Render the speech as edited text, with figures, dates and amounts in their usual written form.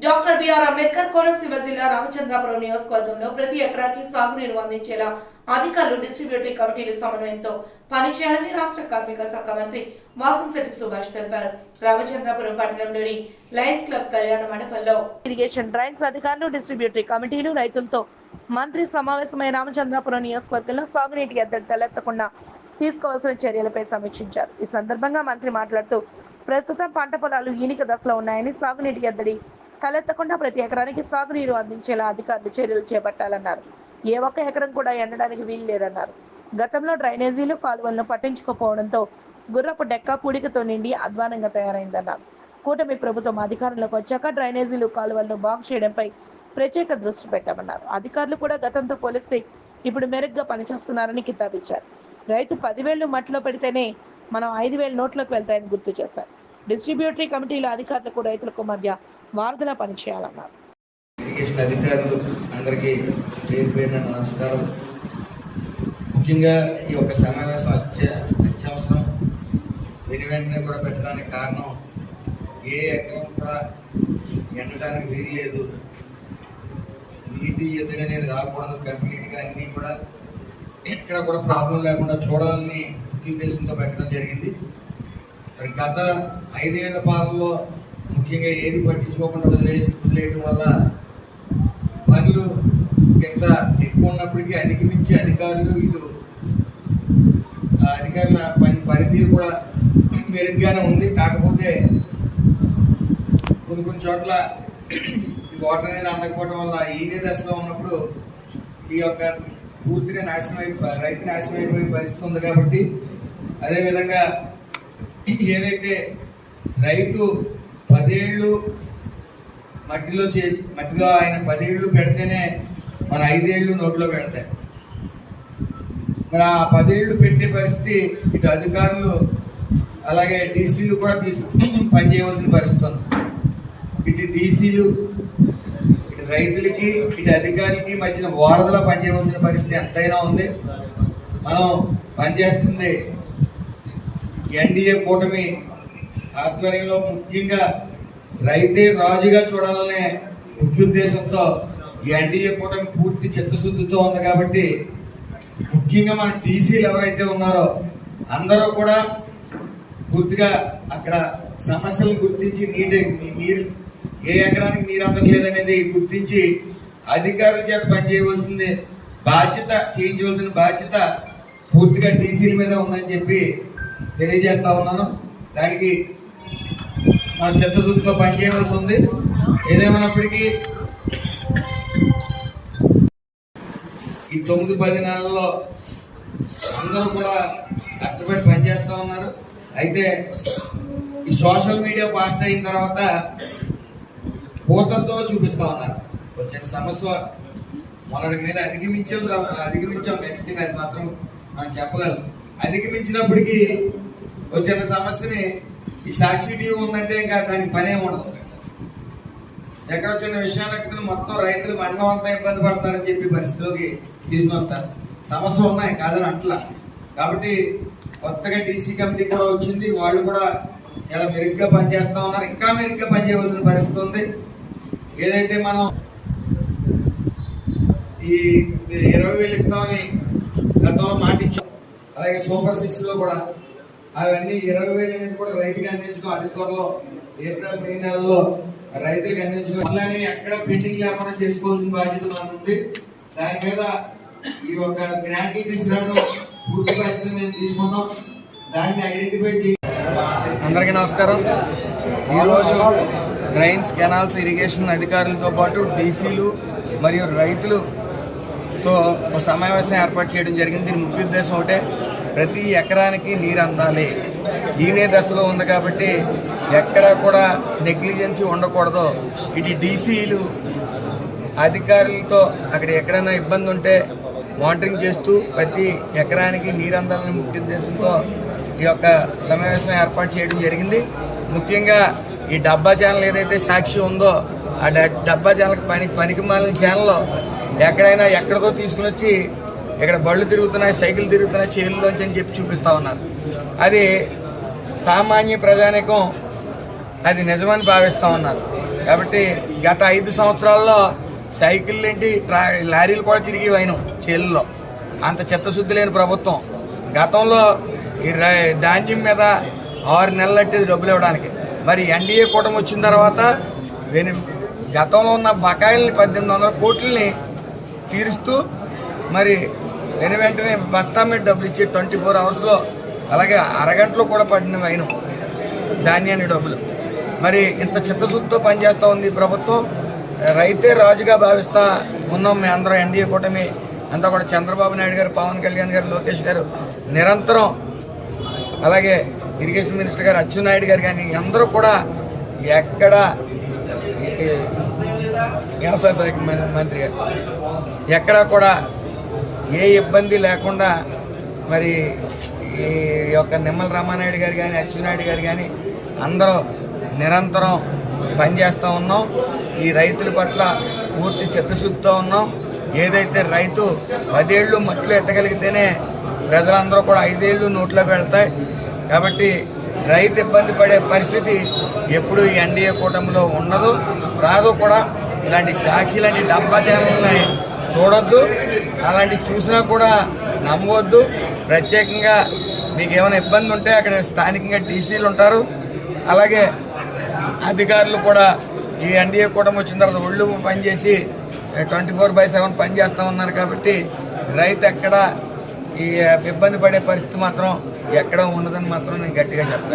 Doctor BR Ambedkar Konaseema జిల్లా రామచంద్రాపురం నియోజకవర్గంలో ప్రతి ఎకరాకి సాగునీరు అందించేలా అధికారులు డిస్ట్రిబ్యూటరీ కమిటీల సమన్వయంతో పనిచేయాలని రాష్ట్ర కార్మిక శాఖ మంత్రి వాసంశెట్టి సుభాష్ తెలిపారు. రామచంద్రాపురం పట్టణంలోని లయన్స్ క్లబ్ కళ్యాణ మండపంలో ఇరిగేషన్ డ్రైన్స్ అధికారులు డిస్ట్రిబ్యూటరీ కమిటీలు రైతులతో మంత్రి సమావేశమై రామచంద్రాపురం నియోజకవర్గంలో సాగునీటి ఎద్దడి తలెత్తకుండా తీసుకోవాల్సిన చర్యలపై సమీక్షించారు. ఈ సందర్భంగా మంత్రి మాట్లాడుతూ ప్రస్తుతం పంట పొలాలు ఈనిక దశలో ఉన్నాయని, సాగునీటి ఎద్దడి తలెత్తకుండా ప్రతి ఎకరానికి సాగునీరు అందించేలా అధికారులు చర్యలు చేపట్టాలన్నారు. ఏ ఒక్క ఎకరం కూడా ఎండడానికి వీలు లేదన్నారు. గతంలో డ్రైనేజీలు కాలువలను పట్టించుకోకపోవడంతో గుర్రపు డెక్క పూడికతో నిండి అధ్వానంగా తయారైందన్నారు. కూటమి ప్రభుత్వం అధికారంలోకి వచ్చాక డ్రైనేజీలు కాలువలను బాగు చేయడంపై ప్రత్యేక దృష్టి పెట్టామన్నారు. అధికారులు కూడా గతంతో పోలిస్తే ఇప్పుడు మెరుగ్గా పనిచేస్తున్నారని కితాబిచ్చారు. రైతు 10,000 మట్టిలో పెడితేనే మనం 5,000 నోట్లోకి వెళ్తాయని గుర్తు చేశారు. డిస్ట్రిబ్యూటరీ కమిటీల అధికారులకు రైతులకు మధ్య వారధిలా పనిచేయాలన్నారు. ఇరిగేషన్ అధికారులు అందరికీ పేరు పేరున నమస్కారం. ముఖ్యంగా ఈ యొక్క సమావేశం అత్యవసరం వెంటనే కూడా పెట్టడానికి కారణం, ఏ ఎకరం కూడా ఎండడానికి వీలు లేదు, నీటి ఎద్దడి అనేది రాకూడదు, కంప్లీట్గా అన్నీ కూడా ఎక్కడ కూడా ప్రాబ్లం లేకుండా చూడాలని ఉద్దేశంతో పెట్టడం జరిగింది. మరి గత 5 ఏళ్ల పాలనలో ముఖ్యంగా ఏది పట్టించుకోకుండా వదిలేయడం వల్ల పనులు ఎంత ఎక్కువ ఉన్నప్పటికీ అధిగమించి అధికారులు అధికారుల పనితీరు కూడా మెరుగ్గానే ఉంది. కాకపోతే కొన్ని చోట్ల వాటర్ అనేది అందకపోవడం వల్ల ఈనే దశలో ఉన్నప్పుడు ఈ యొక్క పూర్తిగా రైతు నాశనం అయిపోయే పరిస్థితి ఉంది. కాబట్టి అదేవిధంగా ఏదైతే రైతు 10 ఏళ్ళు మట్టిలో ఆయన 10 ఏళ్ళు పెడితేనే మన 5 ఏళ్ళు నోట్లో పెడతాయి. మరి ఆ 10 ఏళ్ళు పెట్టే పరిస్థితి ఇటు అధికారులు అలాగే డీసీలు కూడా పనిచేయవలసిన పరిస్థితి ఉంది. ఇటు డీసీలు ఇటు రైతులకి ఇటు అధికారులకి మధ్యన వారధిలా పనిచేయవలసిన పరిస్థితి ఎంతైనా ఉంది. మనం పనిచేస్తుంది ఎన్డీఏ కూటమి ఆధ్వర్యంలో ముఖ్యంగా రైతే రాజుగా చూడాలనే ముఖ్య ఉద్దేశంతో ఈ ఎన్డీఏ కూటమి పూర్తి చిత్తశుద్ధితో ఉంది. కాబట్టి ముఖ్యంగా మన టీసీలు ఎవరైతే ఉన్నారో అందరూ కూడా పూర్తిగా అక్కడ సమస్యలను గుర్తించి నీరు ఏ ఎకరానికి నీరు అందట్లేదనేది గుర్తించి అధికారుల చేత పనిచేయవలసింది చేయించవలసిన బాధ్యత పూర్తిగా టీసీల మీద ఉందని చెప్పి తెలియజేస్తా ఉన్నాను. దానికి మన చిత్తశుద్ధితో పనిచేయవలసి ఉంది. ఏదేమైనప్పటికీ ఈ 9-10 నెలల్లో అందరూ కూడా కష్టపడి పనిచేస్తూ ఉన్నారు. అయితే ఈ సోషల్ మీడియా పాస్ట్ అయిన తర్వాత భూతత్వంలో చూపిస్తూ ఉన్నారు. వచ్చిన సమస్య మొన్నటి మీద అధిగమించాం ఖచ్చితంగా, అది మాత్రం మనం చెప్పగలం. అధిగమించినప్పటికీ వచ్చిన సమస్యని ఈ సాక్షి టీవీ ఉందంటే ఇంకా దానికి పనే ఉండదు. ఎక్కడ వచ్చిన విషయాలు పెట్టుకుని మొత్తం రైతులు మండలం అంతా ఇబ్బంది పడతారని చెప్పి పరిస్థితిలోకి తీసుకొస్తారు. సమస్యలు ఉన్నాయి కాదని అంటలా. కాబట్టి కొత్తగా డీసీ కమిటీ కూడా వచ్చింది. వాళ్ళు కూడా చాలా మెరుగ్గా పనిచేస్తా ఉన్నారు. ఇంకా మెరుగ్గా పనిచేయవలసిన పరిస్థితి ఉంది. ఏదైతే మనం ఈ 20,000 ఇస్తామని గతంలో మాటించాం, అలాగే సూపర్ 6 లో కూడా అవన్నీ 20,000 అనేది కూడా రైతుకి అందించడం అతి త్వరలో ఏప్రిల్ మే నెలలో రైతులకు అందించడం, అలానే ఎక్కడ పెండింగ్ లేకుండా చేసుకోవాల్సిన బాధ్యత మనకు ఉంది. దాని మీద ఈ ఒక గ్రాంట్ తీసుకురావడం పూర్తి బాధ్యత మేము తీసుకుంటాం. దాన్ని ఐడెంటిఫై చేయాలి. అందరికీ నమస్కారం. ఈరోజు డ్రైన్స్, కెనాల్స్, ఇరిగేషన్ అధికారులతో పాటు డీసీలు మరియు రైతులతో ఒక సమావేశం ఏర్పాటు చేయడం జరిగింది. దీని ముఖ్య ఉద్దేశం ఒకటే, ప్రతి ఎకరానికి నీరు అందాలి. ఈనే దశలో ఉంది కాబట్టి ఎక్కడ కూడా నెగ్లిజెన్సీ ఉండకూడదు. ఇటు డీసీలు అధికారులతో అక్కడ ఎక్కడైనా ఇబ్బంది ఉంటే మానిటరింగ్ చేస్తూ ప్రతి ఎకరానికి నీరు అందాలని ముఖ్య ఉద్దేశంతో ఈ యొక్క సమావేశం ఏర్పాటు చేయడం జరిగింది. ముఖ్యంగా ఈ డబ్బా ఛానల్ ఏదైతే సాక్షి ఉందో ఆ డబ్బా ఛానల్కి పనికి మాలిన ఛానల్లో ఎక్కడైనా ఎక్కడితో తీసుకుని వచ్చి ఇక్కడ బళ్ళు తిరుగుతున్నాయి, సైకిల్ తిరుగుతున్నాయి చేతుల్లోంచి అని చెప్పి చూపిస్తూ ఉన్నారు. అది సామాన్య ప్రజానికం అది నిజమని భావిస్తూ ఉన్నారు. కాబట్టి గత 5 సంవత్సరాల్లో సైకిల్ ఏంటి లారీలు కూడా తిరిగి వైను చేలులో అంత చిత్తశుద్ధి లేని ప్రభుత్వం. గతంలో ఈ ధాన్యం మీద 6 నెలలు అట్టేది డబ్బులు ఇవ్వడానికి. మరి ఎన్డీఏ కూటమి వచ్చిన తర్వాత గతంలో ఉన్న బకాయిల్ని 1800 కోట్లని తీరుస్తూ మరి వెంటనే బస్తా మీద డబ్బులు ఇచ్చి 24 అవర్స్లో అలాగే అరగంటలో కూడా పడిన వైను ధాన్యాన్ని డబ్బులు. మరి ఇంత చిత్తశుద్ధితో పనిచేస్తూ ఉంది ప్రభుత్వం. రైతే రాజుగా భావిస్తా ఉన్నాం మీ అందరం. ఎన్డీఏ కూటమి అంతా కూడా చంద్రబాబు నాయుడు గారు, పవన్ కళ్యాణ్ గారు, లోకేష్ గారు నిరంతరం, అలాగే ఇరిగేషన్ మినిస్టర్ గారు అచ్చెన్నాయుడు గారు కానీ అందరూ కూడా ఎక్కడ వ్యవసాయ శాఖ మంత్రి గారు ఎక్కడా కూడా ఏ ఇబ్బంది లేకుండా మరి ఈ యొక్క నిమ్మల రామానాయుడు గారు కానీ అచ్చెన్నాయుడు గారు కానీ అందరూ నిరంతరం పనిచేస్తూ ఉన్నాం. ఈ రైతుల పట్ల పూర్తి చిత్తశుద్ధితో ఉన్నాం. ఏదైతే రైతు 10 ఏళ్ళు మట్లు ఎట్టగలిగితేనే ప్రజలందరూ కూడా 5 ఏళ్ళు నోట్లోకి వెళ్తాయి. కాబట్టి రైతు ఇబ్బంది పడే పరిస్థితి ఎప్పుడు ఎన్డీఏ కూటమిలో ఉండదు, రాదు కూడా. ఇలాంటి సాక్షి లాంటి డబ్బా ఛానల్ని చూడొద్దు, అలాంటి చూసినా కూడా నమ్మవద్దు. ప్రత్యేకంగా మీకు ఏమైనా ఇబ్బంది ఉంటే అక్కడ స్థానికంగా డీసీలు ఉంటారు, అలాగే అధికారులు కూడా ఈ ఎన్డీఏ కూటమి వచ్చిన తర్వాత ఒళ్ళు పనిచేసి 24/7 పనిచేస్తూ ఉన్నారు. కాబట్టి రైతు ఎక్కడ ఈ ఇబ్బంది పడే పరిస్థితి మాత్రం ఎక్కడ ఉండదని మాత్రం నేను గట్టిగా చెప్తాను.